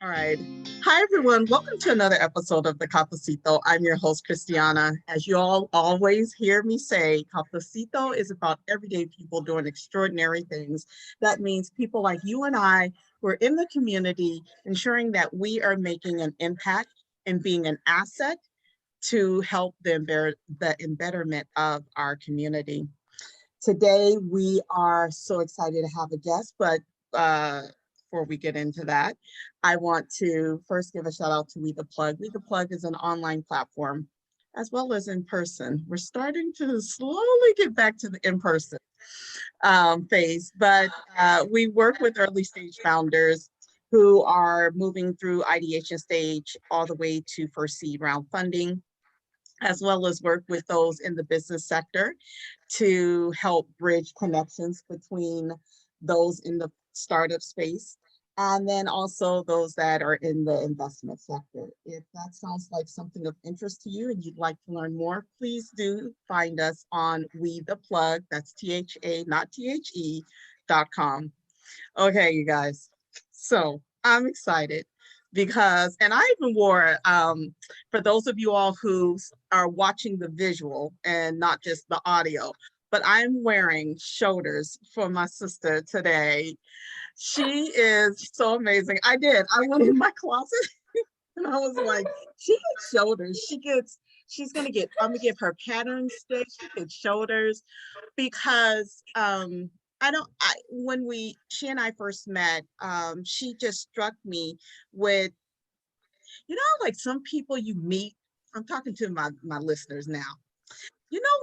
All right. Hi, everyone. Welcome to another episode of the Cafecito. I'm your host, Christiana. As you all always hear me say, Cafecito is about everyday people doing extraordinary things. That means people like you and I who are in the community, ensuring that we are making an impact and being an asset to help the embetterment of our community. Today, we are so excited to have a guest, but before we get into that, I want to first give a shout out to We the Plug. We the Plug is an online platform as well as in person. We're starting to slowly get back to the in-person phase, but we work with early stage founders who are moving through ideation stage all the way to first seed round funding, as well as work with those in the business sector to help bridge connections between those in the startup space and then also those that are in the investment sector. If that sounds like something of interest to you and you'd like to learn more, please do find us on We the Plug, that's THA, not THE.com. Okay, you guys. So I'm excited because, and I even wore, for those of you all who are watching the visual and not just the audio, but I'm wearing shoulders for my sister today. She is so amazing. I went in my closet and I was like, she gets shoulders. I'm gonna give her pattern sticks, she gets shoulders because she and I first met, she just struck me with, like some people you meet, I'm talking to my listeners now,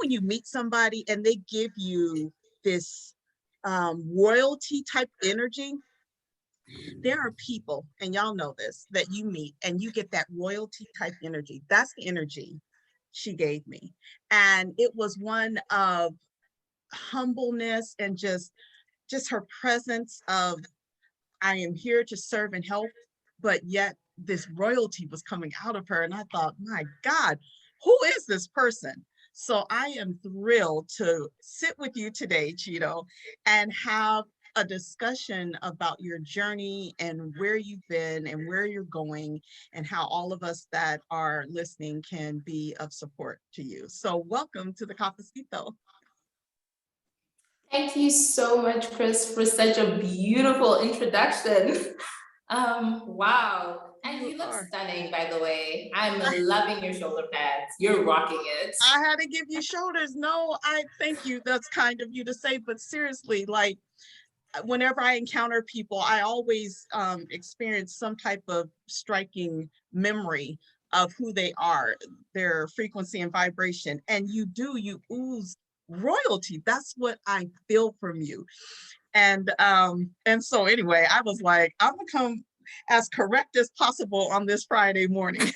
when you meet somebody and they give you this royalty type energy, there are people, and y'all know this, that you meet and you get that royalty type energy. That's the energy she gave me. And it was one of humbleness and just her presence of, I am here to serve and help, but yet this royalty was coming out of her. And I thought, my God, who is this person? So I am thrilled to sit with you today, Chido, and have a discussion about your journey and where you've been and where you're going and how all of us that are listening can be of support to you. So welcome to the Cafecito. Thank you so much, Chris, for such a beautiful introduction. Wow. And you look stunning, by the way. I'm loving your shoulder pads. You're rocking it. I had to give you shoulders. No, I thank you. That's kind of you to say, but seriously, like whenever I encounter people, I always experience some type of striking memory of who they are, their frequency and vibration. And you ooze royalty. That's what I feel from you. And so anyway, I was like, I'm gonna come as correct as possible on this Friday morning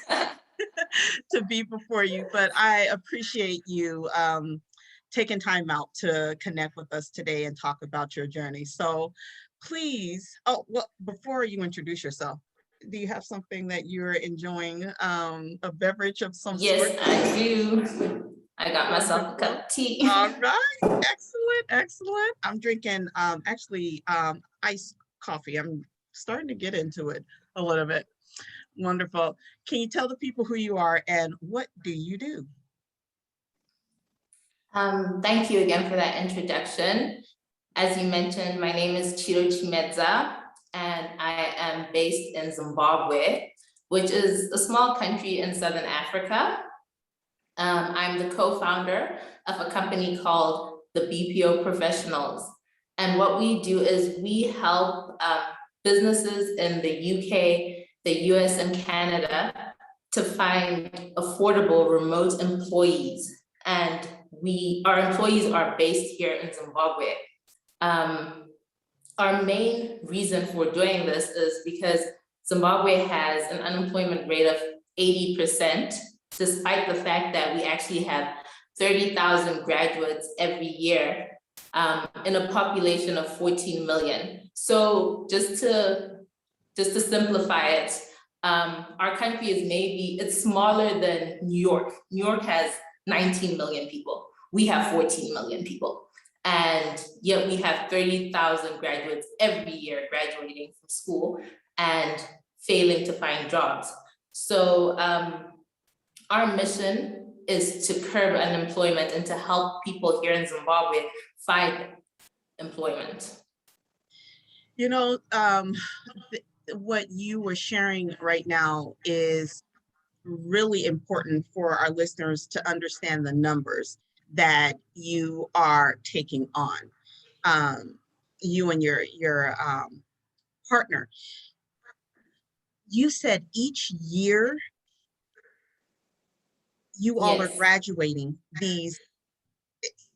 to be before you. But I appreciate you taking time out to connect with us today and talk about your journey. So please, before you introduce yourself, do you have something that you're enjoying, a beverage of some sort? Yes, I do. I got myself a cup of tea. All right, excellent. I'm drinking iced coffee. I'm starting to get into it a little bit. Wonderful. Can you tell the people who you are and what do you do? Thank you again for that introduction. As you mentioned, my name is Chido Chimedza, and I am based in Zimbabwe, which is a small country in Southern Africa. I'm the co-founder of a company called the BPO Professionals. And what we do is we help businesses in the UK, the US, and Canada to find affordable remote employees. And our employees are based here in Zimbabwe. Our main reason for doing this is because Zimbabwe has an unemployment rate of 80%, despite the fact that we actually have 30,000 graduates every year in a population of 14 million. So just to simplify it, our country is it's smaller than New York. New York has 19 million people. We have 14 million people. And yet we have 30,000 graduates every year graduating from school. And failing to find jobs. So our mission is to curb unemployment and to help people here in Zimbabwe find employment. You know, what you were sharing right now is really important for our listeners to understand the numbers that you are taking on, you and your partner. You said each year you all are Yes. graduating these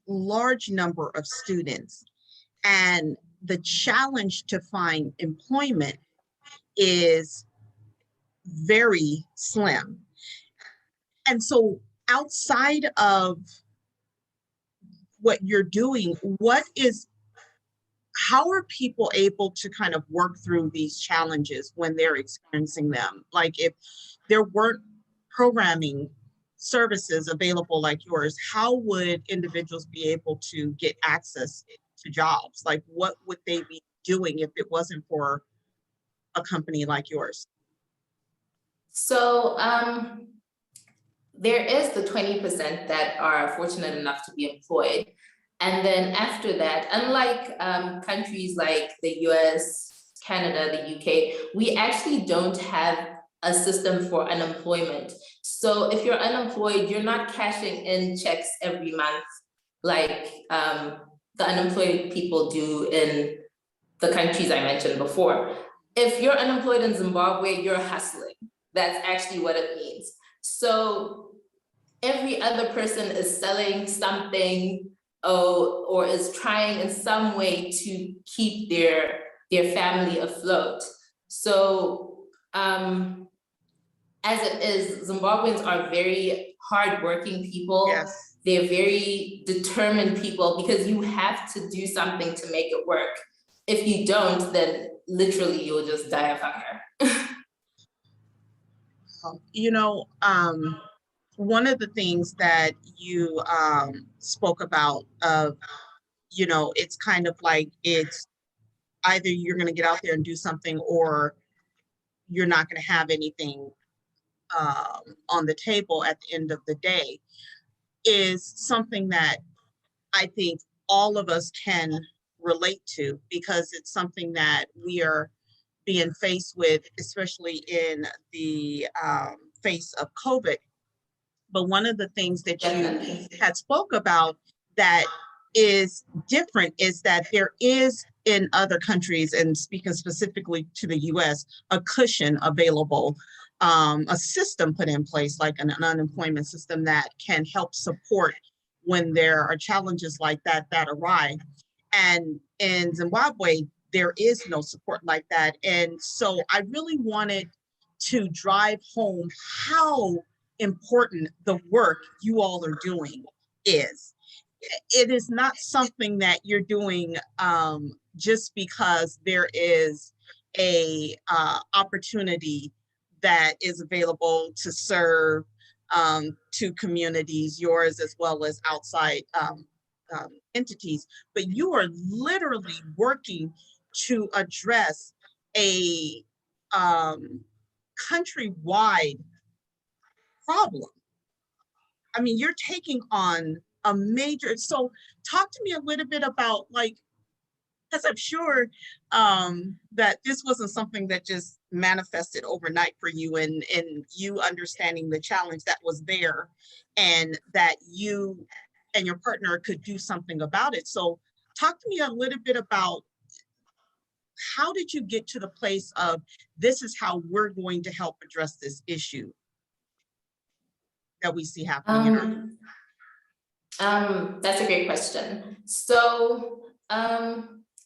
large number of students, and the challenge to find employment is very slim. And so outside of what you're doing, how are people able to kind of work through these challenges when they're experiencing them? Like if there weren't programming services available like yours, how would individuals be able to get access to jobs? Like what would they be doing if it wasn't for a company like yours? So there is the 20% that are fortunate enough to be employed. And then after that, unlike countries like the US, Canada, the UK, we actually don't have a system for unemployment. So if you're unemployed, you're not cashing in checks every month like the unemployed people do in the countries I mentioned before. If you're unemployed in Zimbabwe, you're hustling. That's actually what it means. So every other person is selling something or is trying in some way to keep their family afloat. So as it is, Zimbabweans are very hardworking people. Yes. They're very determined people because you have to do something to make it work. If you don't, then literally you'll just die of hunger. You know, one of the things that you spoke about it's kind of like it's either you're going to get out there and do something or you're not going to have anything on the table at the end of the day, is something that I think all of us can relate to, because it's something that we are being faced with, especially in the face of COVID. But one of the things that Definitely. you had spoke about that is different is that there is in other countries, and speaking specifically to the US, a cushion available, a system put in place like an unemployment system that can help support when there are challenges like that arise. And in Zimbabwe, there is no support like that. And so I really wanted to drive home how important the work you all are doing is. It is not something that you're doing just because there is a opportunity that is available to serve to communities, yours as well as outside entities, but you are literally working to address a countrywide problem. I mean, you're taking on a major, so talk to me a little bit about, like, because I'm sure that this wasn't something that just manifested overnight for you, and you understanding the challenge that was there and that you and your partner could do something about it. So talk to me a little bit about how did you get to the place of this is how we're going to help address this issue that we see happening in our. That's a great question. So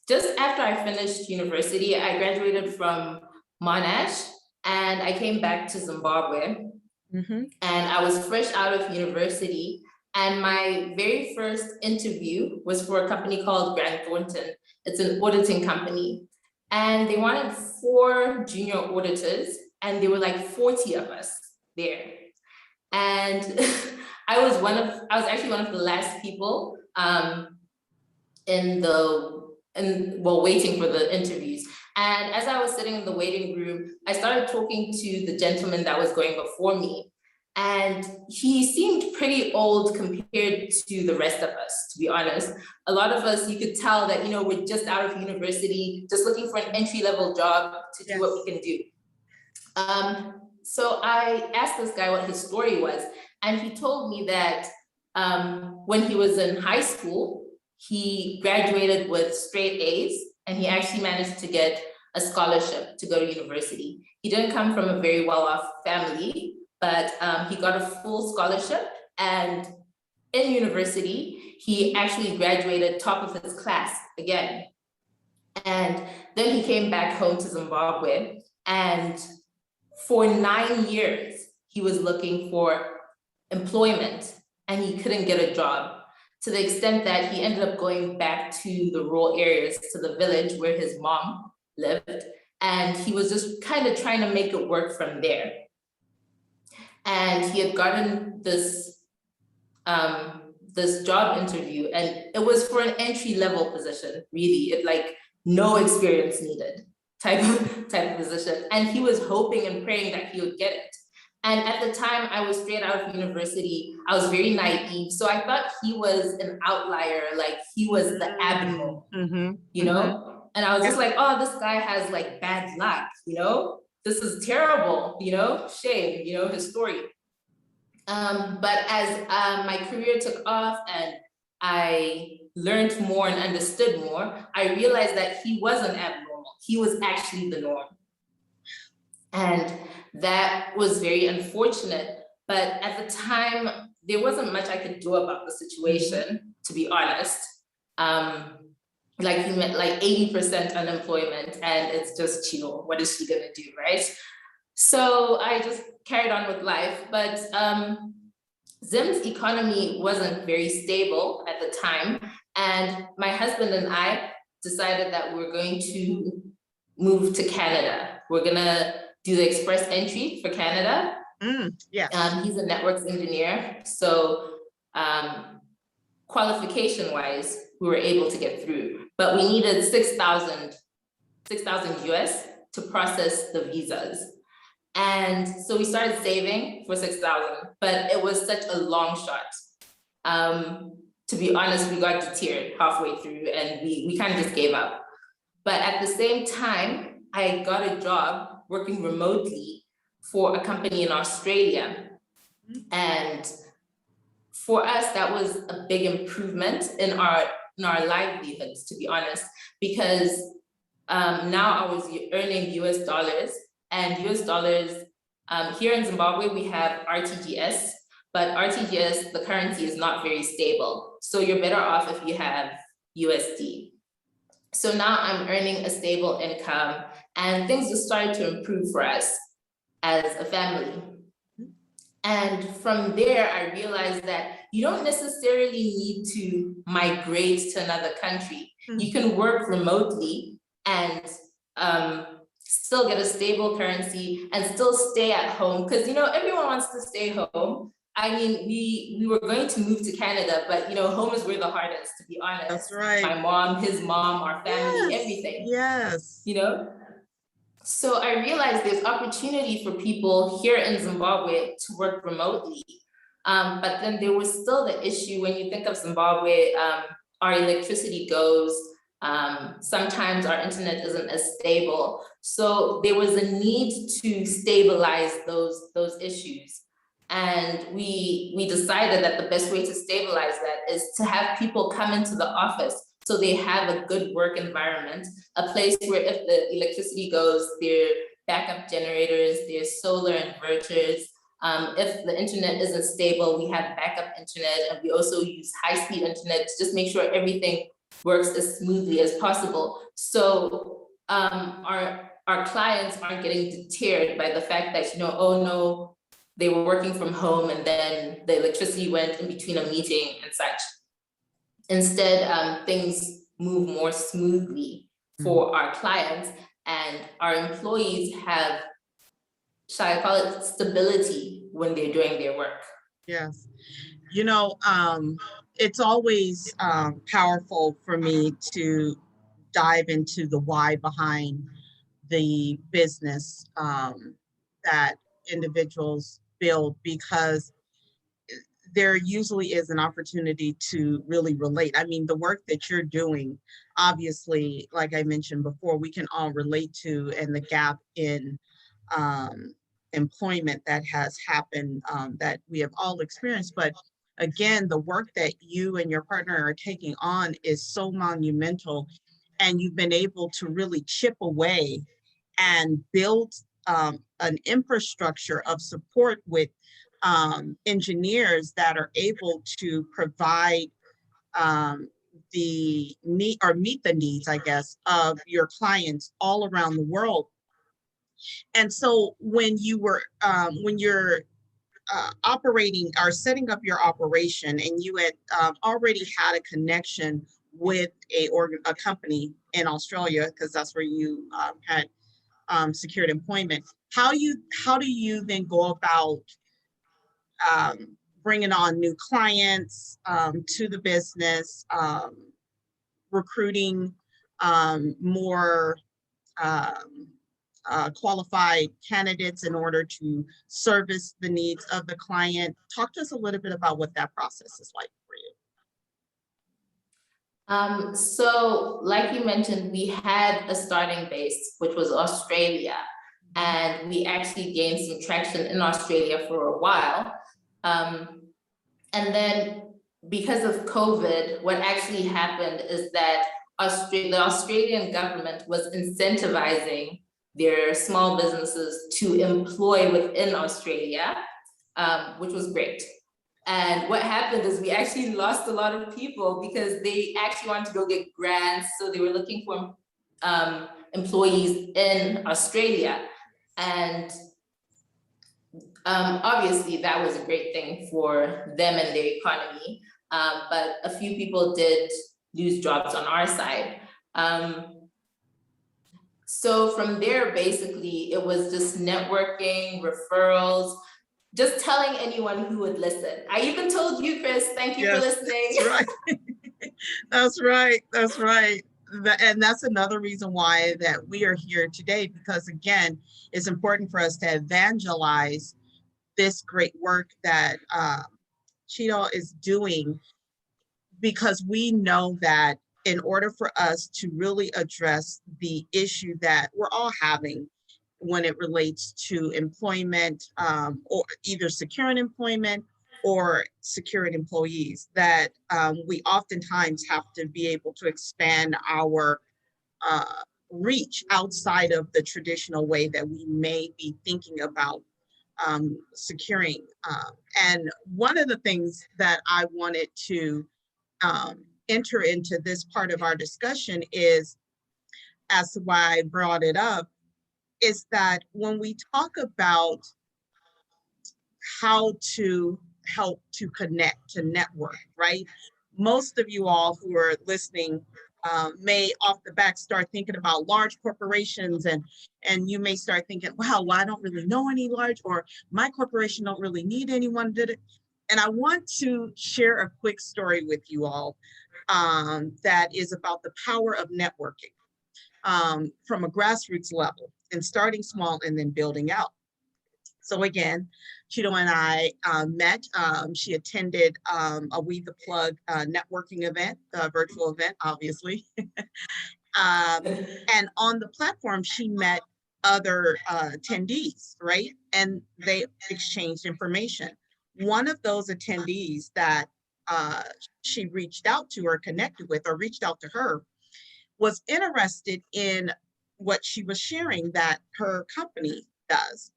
just after I finished university, I graduated from Monash and I came back to Zimbabwe. Mm-hmm. And I was fresh out of university. And my very first interview was for a company called Grant Thornton. It's an auditing company. And they wanted 4 junior auditors, and there were like 40 of us there. And I was actually one of the last people waiting for the interviews. And as I was sitting in the waiting room, I started talking to the gentleman that was going before me. And he seemed pretty old compared to the rest of us, to be honest. A lot of us, you could tell that, you know, we're just out of university, just looking for an entry-level job to do what we can do. So I asked this guy what his story was, and he told me that when he was in high school, he graduated with straight A's, and he actually managed to get a scholarship to go to university. He didn't come from a very well-off family, but he got a full scholarship, and in university, he actually graduated top of his class again. And then he came back home to Zimbabwe, and for 9 years, he was looking for employment, and he couldn't get a job, to the extent that he ended up going back to the rural areas, to the village where his mom lived, and he was just kind of trying to make it work from there. And he had gotten this this job interview, and it was for an entry-level position, really, like no experience needed type of position. And he was hoping and praying that he would get it. And at the time, I was straight out of university. I was very naive. So I thought he was an outlier, like he was the abnormal, you know? And I was just like, oh, this guy has like bad luck, you know? This is terrible, you know? Shame, you know, his story. But as my career took off and I learned more and understood more, I realized that he wasn't abnormal. He was actually the norm. And that was very unfortunate. But at the time, there wasn't much I could do about the situation, to be honest. Like you meant like 80% unemployment, and it's just, you know, what is she gonna do, right? So I just carried on with life, but Zim's economy wasn't very stable at the time. And my husband and I decided that we're going to move to Canada. We're gonna do the express entry for Canada. He's a networks engineer. So qualification-wise, we were able to get through, but we needed 6,000 US to process the visas. And so we started saving for 6,000, but it was such a long shot. To be honest, we got deterred halfway through, and we kind of just gave up. But at the same time, I got a job working remotely for a company in Australia. And for us, that was a big improvement in our livelihoods, to be honest, because now I was earning US dollars, and US dollars, here in Zimbabwe, we have RTGS, but RTGS, the currency is not very stable. So you're better off if you have USD. So now I'm earning a stable income, and things just started to improve for us as a family. And from there, I realized that you don't necessarily need to migrate to another country. You can work remotely and still get a stable currency and still stay at home, because, you know, everyone wants to stay home. I mean, we were going to move to Canada, but, you know, home is where the heart is, to be honest. That's right. My mom, his mom, our family, everything. Yes. You know? So I realized there's opportunity for people here in Zimbabwe to work remotely. But then there was still the issue when you think of Zimbabwe, our electricity goes, sometimes our internet isn't as stable. So there was a need to stabilize those issues. And we decided that the best way to stabilize that is to have people come into the office so they have a good work environment, a place where if the electricity goes, there are backup generators, there's solar inverters. If the internet isn't stable, we have backup internet, and we also use high-speed internet to just make sure everything works as smoothly as possible. So our clients aren't getting deterred by the fact that, you know, oh no, they were working from home and then the electricity went in between a meeting and such. Instead, things move more smoothly for our clients, and our employees have, shall I call it, stability when they're doing their work. Yes. You know, it's always powerful for me to dive into the why behind the business that individuals build, because there usually is an opportunity to really relate. I mean, the work that you're doing, obviously, like I mentioned before, we can all relate to, and the gap in um, employment that has happened, that we have all experienced. But again, the work that you and your partner are taking on is so monumental, and you've been able to really chip away and build an infrastructure of support with engineers that are able to provide the need, or meet the needs, I guess, of your clients all around the world. And so when you're operating or setting up your operation, and you had already had a connection with a company in Australia, because that's where you had secured employment, how do you then go about bringing on new clients to the business, recruiting more qualified candidates in order to service the needs of the client? Talk to us a little bit about what that process is like for you. So like you mentioned, we had a starting base, which was Australia, and we actually gained some traction in Australia for a while. And then because of COVID, what actually happened is that the Australian government was incentivizing their small businesses to employ within Australia, which was great. And what happened is we actually lost a lot of people because they actually wanted to go get grants. So they were looking for employees in Australia. And obviously that was a great thing for them and their economy. But a few people did lose jobs on our side. So from there, basically, it was just networking, referrals, just telling anyone who would listen. I even told you, Chris, thank you for listening. That's right. That's right. That's right. And that's another reason why that we are here today, because again, it's important for us to evangelize this great work that Chido is doing, because we know that in order for us to really address the issue that we're all having when it relates to employment, or either securing employment or securing employees, that we oftentimes have to be able to expand our reach outside of the traditional way that we may be thinking about securing. And one of the things that I wanted to enter into this part of our discussion is, as to why I brought it up, is that when we talk about how to help to connect, to network, right? Most of you all who are listening may off the back start thinking about large corporations, and you may start thinking, wow, well, I don't really know any large, or my corporation don't really need anyone to do it. And I want to share a quick story with you all that is about the power of networking from a grassroots level, and starting small and then building out. So again, Chido and I met. She attended a We the Plug networking event, a virtual event, obviously. And on the platform, she met other attendees, right? And they exchanged information. One of those attendees that she reached out to or connected with, or reached out to her, was interested in what she was sharing that her company does.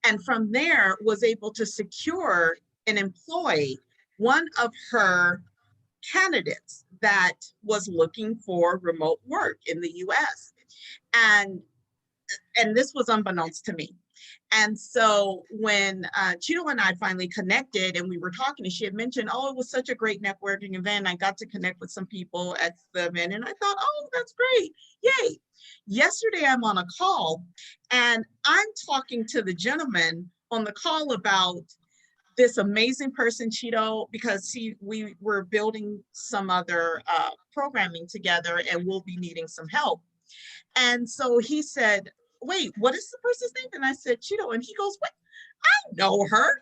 And from there was able to secure and employ one of her candidates that was looking for remote work in the US. And this was unbeknownst to me. And so when Chido and I finally connected and we were talking, and she had mentioned, oh, it was such a great networking event. I got to connect with some people at the event, and I thought, oh, that's great. Yay. Yesterday, I'm on a call and I'm talking to the gentleman on the call about this amazing person, Chido, because we were building some other programming together, and we'll be needing some help. And so he said, wait, what is the person's name? And I said, Chido. And he goes, wait, I know her.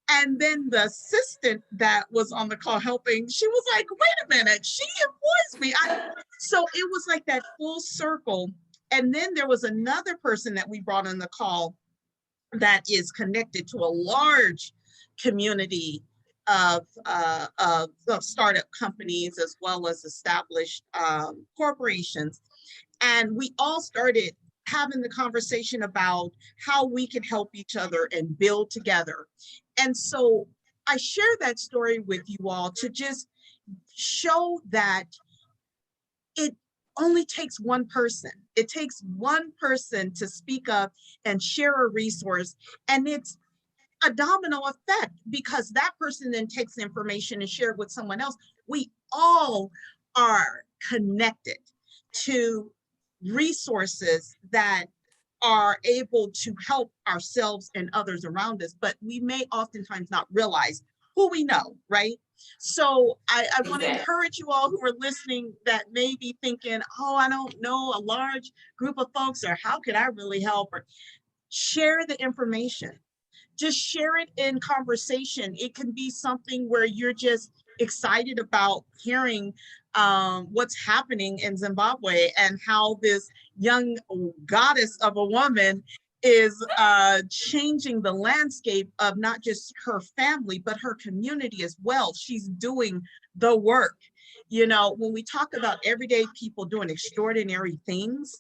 And then the assistant that was on the call helping, she was like, wait a minute, she employs me. So it was like that full circle. And then there was another person that we brought on the call that is connected to a large community of startup companies as well as established corporations. And we all started having the conversation about how we can help each other and build together. And so I share that story with you all to just show that it only takes one person. It takes one person to speak up and share a resource. And it's a domino effect because that person then takes the information and share it with someone else. We all are connected to resources that are able to help ourselves and others around us, but we may oftentimes not realize who we know, right? So I want to encourage you all who are listening that may be thinking, oh, I don't know a large group of folks, or how could I really help? Or share the information. Just share it in conversation. It can be something where you're just excited about hearing what's happening in Zimbabwe and how this young goddess of a woman is changing the landscape of not just her family, but her community as well. She's doing the work. You know, when we talk about everyday people doing extraordinary things,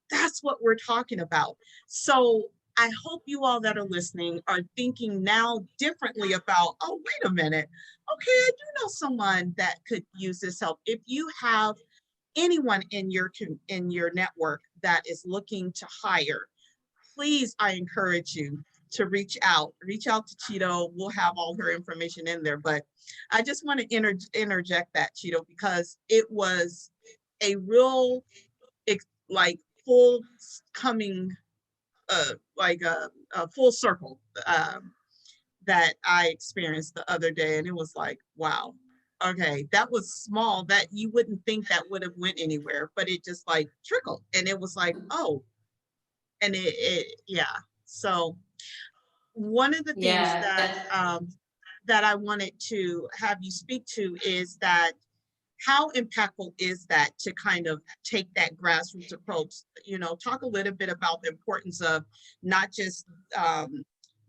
that's what we're talking about. So I hope you all that are listening are thinking now differently about, oh, wait a minute. Okay, I do know someone that could use this help. If you have anyone in your network that is looking to hire, please, I encourage you to reach out to Chido. We'll have all her information in there, but I just want to interject that, Chido, because it was a real, like, full coming, like a full circle that I experienced the other day. And it was like, wow, okay, that was small, that you wouldn't think that would have went anywhere, but it just like trickled. And it was like, oh, and yeah. So one of the things that I wanted to have you speak to is that how impactful is that to kind of take that grassroots approach? You know, talk a little bit about the importance of not just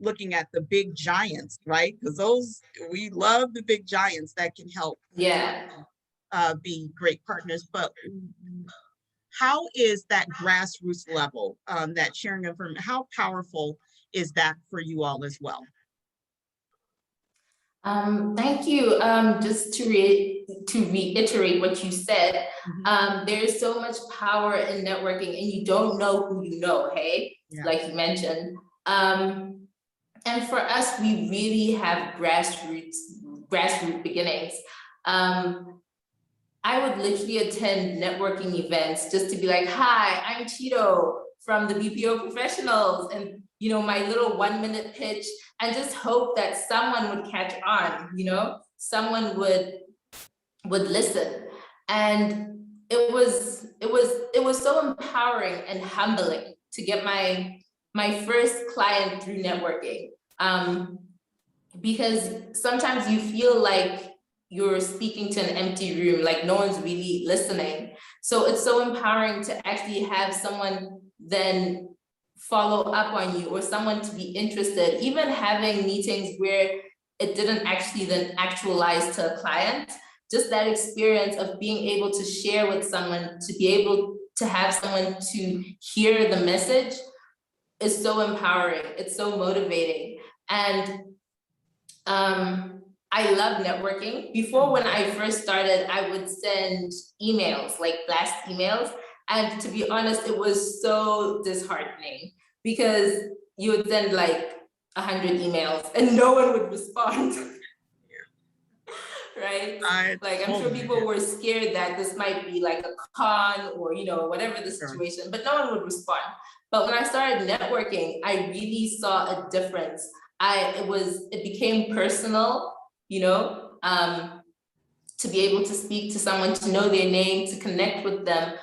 looking at the big giants, right? Because those, we love the big giants that can help be great partners, but how is that grassroots level, that sharing information, how powerful is that for you all as well? Thank you. Just to reiterate what you said, there's so much power in networking, and you don't know who you know, hey? Yeah. Like you mentioned. And for us, we really have grassroots beginnings. I would literally attend networking events just to be like, hi, I'm Chido from the BPO Professionals, and you know, my little 1-minute pitch, and just hope that someone would catch on, you know, someone would listen. And it was so empowering and humbling to get my first client through networking. Because sometimes you feel like you're speaking to an empty room, like no one's really listening. So it's so empowering to actually have someone then follow up on you, or someone to be interested, even having meetings where it didn't actually then actualize to a client. Just that experience of being able to share with someone, to be able to have someone to hear the message is so empowering. It's so motivating. And I love networking. Before, when I first started, I would send emails, like blast emails. And to be honest, it was so disheartening because you would send like 100 emails and no one would respond. Right? I'm sure people were scared that this might be like a con or, you know, whatever the situation, but no one would respond. But when I started networking, I really saw a difference. It became personal, you know, to be able to speak to someone, to know their name, to connect with them.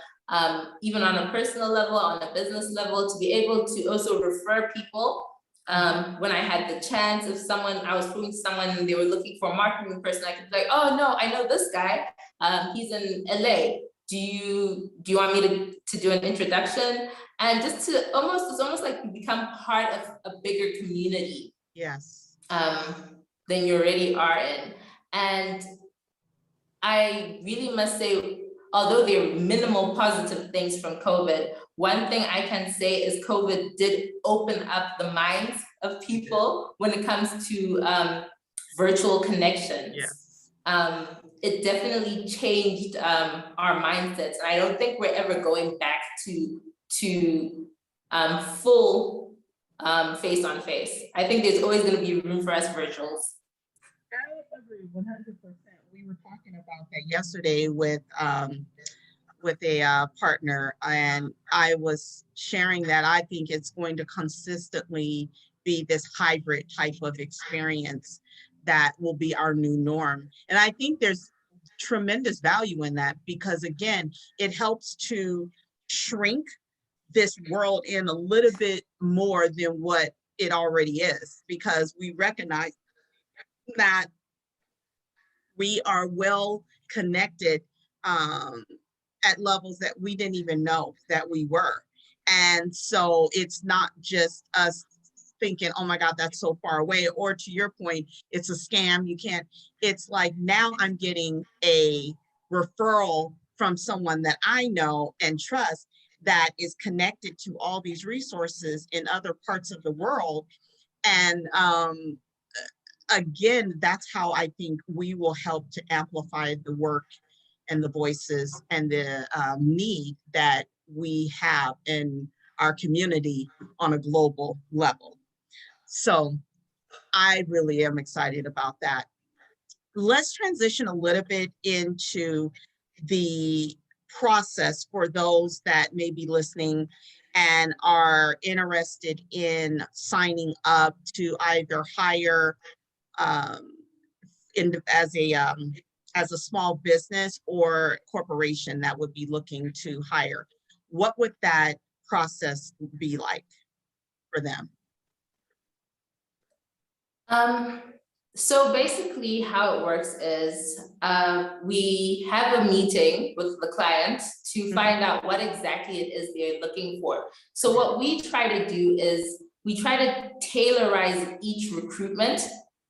even on a personal level, on a business level, to be able to also refer people. When I had the chance, if I was talking to someone and they were looking for a marketing person, I could be like, oh no, I know this guy. He's in LA. Do you want me to do an introduction? And just to it's almost like you become part of a bigger community. Yes. Than you already are in. And I really must say, although there are minimal positive things from COVID, one thing I can say is COVID did open up the minds of people when it comes to virtual connections. Yes. It definitely changed our mindsets. And I don't think we're ever going back to full face on face. I think there's always going to be room for us virtuals. I agree 100%. We were talking about that yesterday with a partner, and I was sharing that I think it's going to consistently be this hybrid type of experience that will be our new norm. And I think there's tremendous value in that, because again, it helps to shrink this world in a little bit more than what it already is, because we recognize that we are well connected at levels that we didn't even know that we were. And so it's not just us thinking, oh my God, that's so far away. Or to your point, it's a scam. You can't, it's like now I'm getting a referral from someone that I know and trust that is connected to all these resources in other parts of the world. And again, that's how I think we will help to amplify the work and the voices and the need that we have in our community on a global level. So I really am excited about that. Let's transition a little bit into the process for those that may be listening and are interested in signing up to either hire as a small business or corporation that would be looking to hire. What would that process be like for them? So basically how it works is we have a meeting with the client to find out what exactly it is they're looking for. So what we try to do is we try to tailorize each recruitment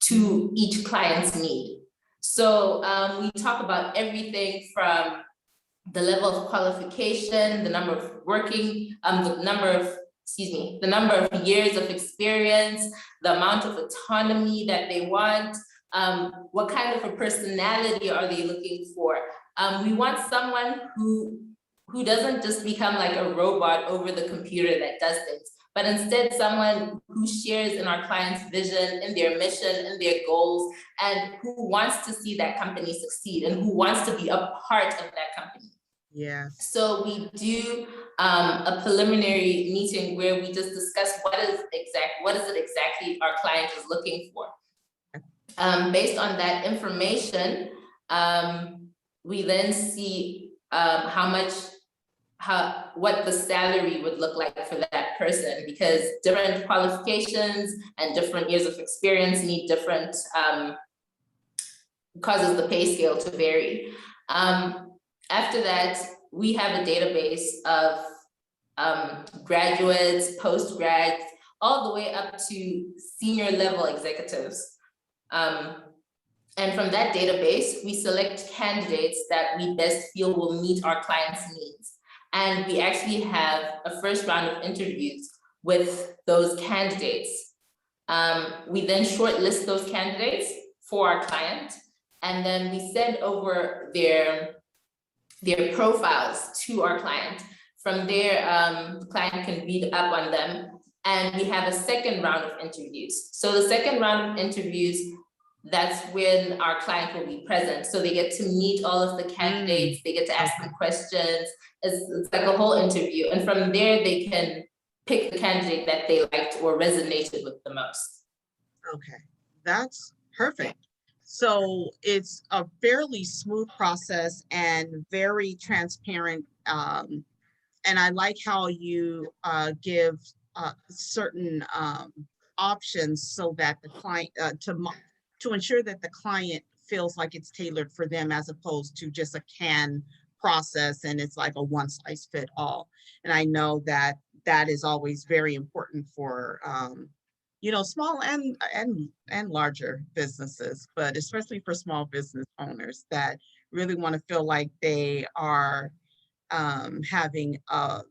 to each client's need. So we talk about everything from the level of qualification, the number of the number of years of experience, the amount of autonomy that they want, what kind of a personality are they looking for. We want someone who doesn't just become like a robot over the computer that does things, but instead someone who shares in our client's vision, in their mission, in their goals, and who wants to see that company succeed and who wants to be a part of that company. Yeah. So we do a preliminary meeting where we just discuss what is it exactly our client is looking for. Based on that information, we then see what the salary would look like for that person, because different qualifications and different years of experience need different causes the pay scale to vary. After that, we have a database of graduates, post-grads, all the way up to senior level executives. And from that database, we select candidates that we best feel will meet our clients' needs. And we actually have a first round of interviews with those candidates. We then shortlist those candidates for our client, and then we send over their profiles to our client. From there, the client can read up on them, and we have a second round of interviews. So the second round of interviews, that's when our client will be present. So they get to meet all of the candidates, they get to ask them questions. It's like a whole interview. And from there, they can pick the candidate that they liked or resonated with the most. Okay, that's perfect. So it's a fairly smooth process and very transparent And I like how you give certain options so that the client, to ensure that the client feels like it's tailored for them as opposed to just a canned process and it's like a one size fit all. And I know that that is always very important for small and larger businesses, but especially for small business owners that really want to feel like they are having a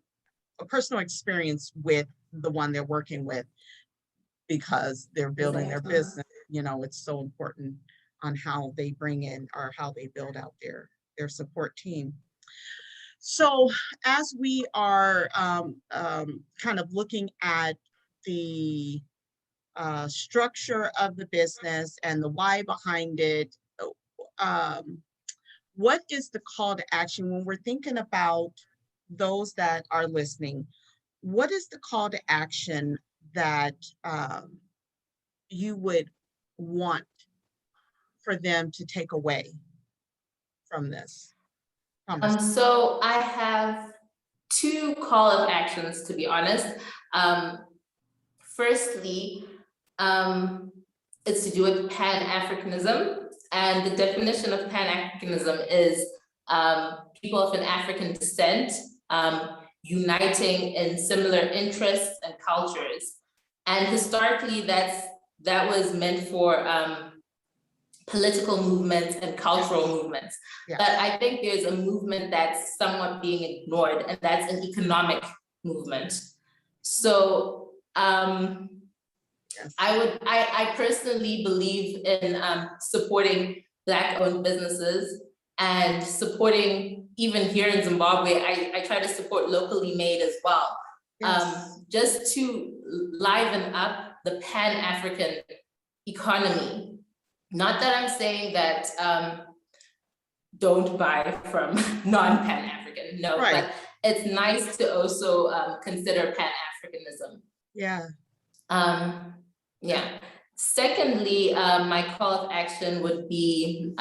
personal experience with the one they're working with because they're building their Exactly. business. It's so important on how they bring in or how they build out their support team. So as we are kind of looking at the structure of the business and the why behind it, um, what is the call to action when we're thinking about those that are listening? What is the call to action that you would want for them to take away from this conversation? So I have two call of actions, to be honest. Firstly, it's to do with Pan-Africanism. And the definition of Pan-Africanism is people of an African descent uniting in similar interests and cultures. And historically, that was meant for political movements and cultural movements. Yeah. But I think there's a movement that's somewhat being ignored, and that's an economic movement. So Yes. I personally believe in supporting Black-owned businesses and supporting, even here in Zimbabwe, I try to support locally made as well. Yes. Just to liven up the Pan-African economy. Not that I'm saying that don't buy from non-Pan-African, no, Right. but it's nice to also consider Pan-Africanism. Yeah. Yeah. Secondly, my call of action would be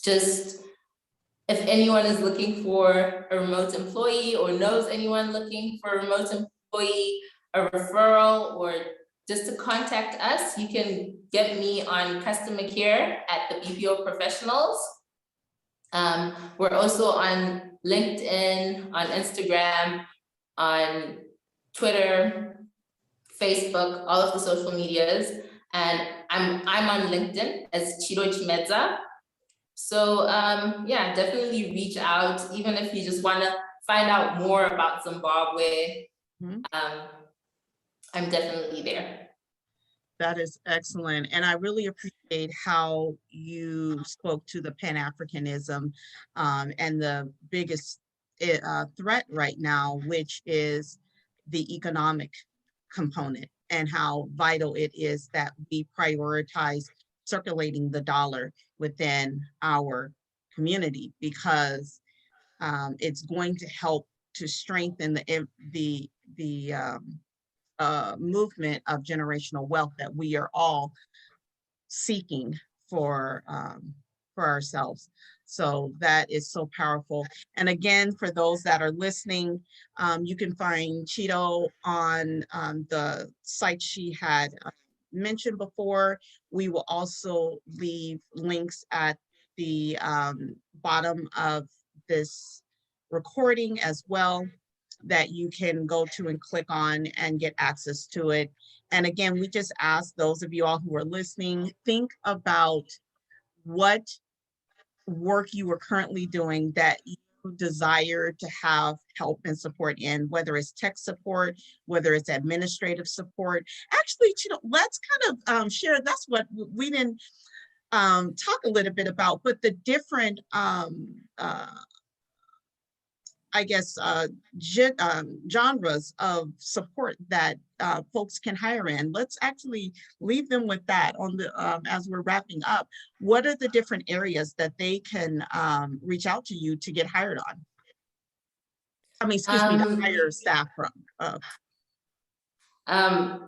just if anyone is looking for a remote employee or knows anyone looking for a remote employee, a referral, or just to contact us, you can get me on customer care at the BPO Professionals. We're also on LinkedIn, on Instagram, on Twitter, Facebook, all of the social medias. And I'm on LinkedIn as Chido Chimedza. So yeah, definitely reach out, even if you just want to find out more about Zimbabwe. I'm definitely there. That is excellent. And I really appreciate how you spoke to the Pan-Africanism and the biggest threat right now, which is the economic component and how vital it is that we prioritize circulating the dollar within our community, because it's going to help to strengthen the movement of generational wealth that we are all seeking for ourselves. So that is so powerful. And again, for those that are listening, you can find Chido on the site she had mentioned before. We will also leave links at the bottom of this recording as well, that you can go to and click on and get access to it. And again, we just ask those of you all who are listening, think about what work you are currently doing that you desire to have help and support in, whether it's tech support, whether it's administrative support. Actually, let's kind of share, that's what we didn't talk a little bit about, but the different I guess, genres of support that folks can hire in. Let's actually leave them with that on the as we're wrapping up. What are the different areas that they can reach out to you to get hired on? I mean, excuse me, to hire staff from.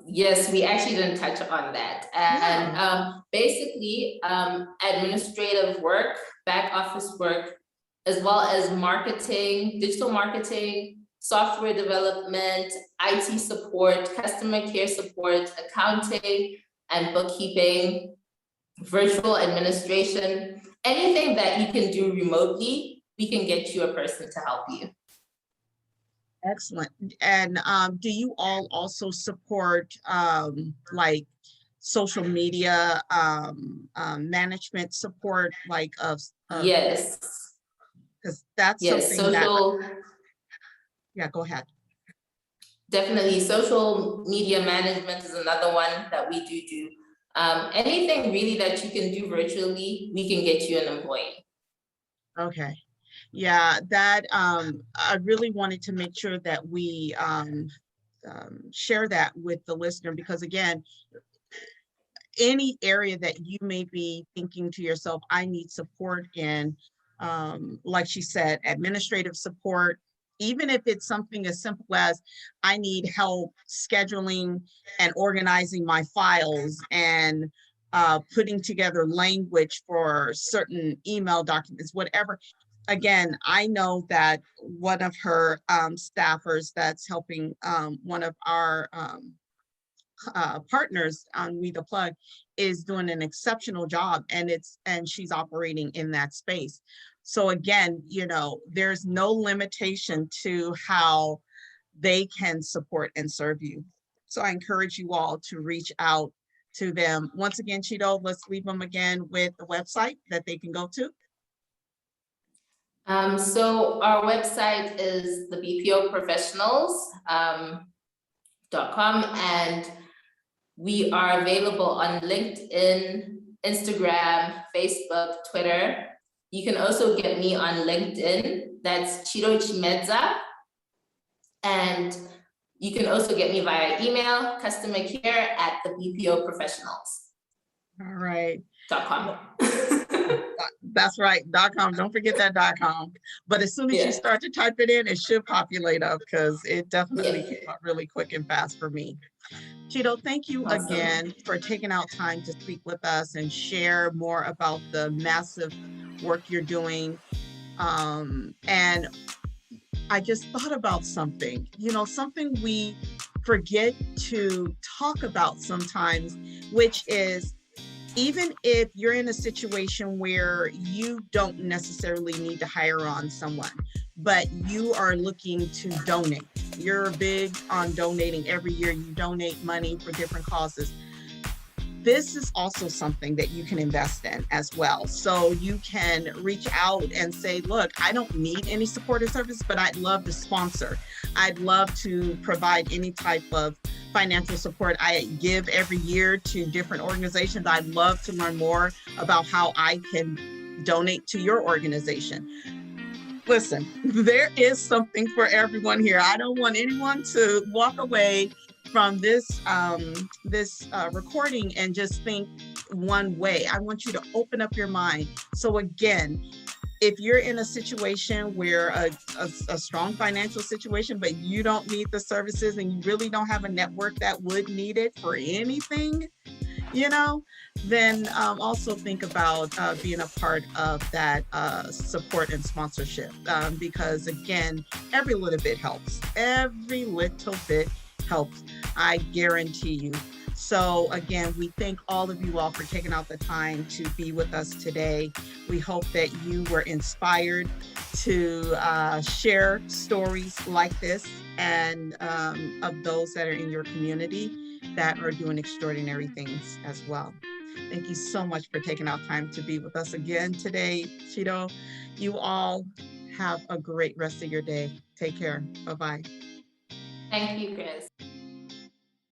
Yes, we actually didn't touch on that. And basically, administrative work, back office work, as well as marketing, digital marketing, software development, IT support, customer care support, accounting and bookkeeping, virtual administration, anything that you can do remotely, we can get you a person to help you. Excellent. And do you all also support like social media management support, like Yes. because that's Yes, something that, social, yeah, go ahead. definitely social media management is another one that we do. Anything really that you can do virtually, we can get you an employee. Okay. Yeah, that I really wanted to make sure that we share that with the listener, because again, any area that you may be thinking to yourself, I need support in, like she said, administrative support, even if it's something as simple as I need help scheduling and organizing my files and putting together language for certain email documents, whatever. Again, I know that one of her staffers that's helping one of our partners on We the Plug is doing an exceptional job, and she's operating in that space. So again, you know, there's no limitation to how they can support and serve you. So I encourage you all to reach out to them. Once again, Chido, let's leave them again with the website that they can go to. So our website is the BPO Professionals .com, and we are available on LinkedIn, Instagram, Facebook, Twitter. You can also get me on LinkedIn. That's Chido Chimedza. And you can also get me via email, customer care at the BPO Professionals. All right. .com. That's right, .com. Don't forget that .com. But as soon as you start to type it in, it should populate up, because it definitely came up really quick and fast for me. Chido, thank you again for taking out time to speak with us and share more about the massive work you're doing. And I just thought about something, you know, something we forget to talk about sometimes, which is, even if you're in a situation where you don't necessarily need to hire on someone, but you are looking to donate, you're big on donating. Every year you donate money for different causes. This is also something that you can invest in as well. So you can reach out and say, look, I don't need any support or service, but I'd love to sponsor. I'd love to provide any type of financial support. I give every year to different organizations. I'd love to learn more about how I can donate to your organization. Listen, there is something for everyone here. I don't want anyone to walk away from this recording and just think one way. I want you to open up your mind. So again, if you're in a situation where a strong financial situation, but you don't need the services and you really don't have a network that would need it for anything, you know, then also think about being a part of that support and sponsorship, because again, every little bit helps. Every little bit helps, I guarantee you. So again, we thank all of you all for taking out the time to be with us today. We hope that you were inspired to share stories like this, and of those that are in your community that are doing extraordinary things as well. Thank you so much for taking out time to be with us again today, Chido. You all have a great rest of your day. Take care. Bye-bye. Thank you, Chris.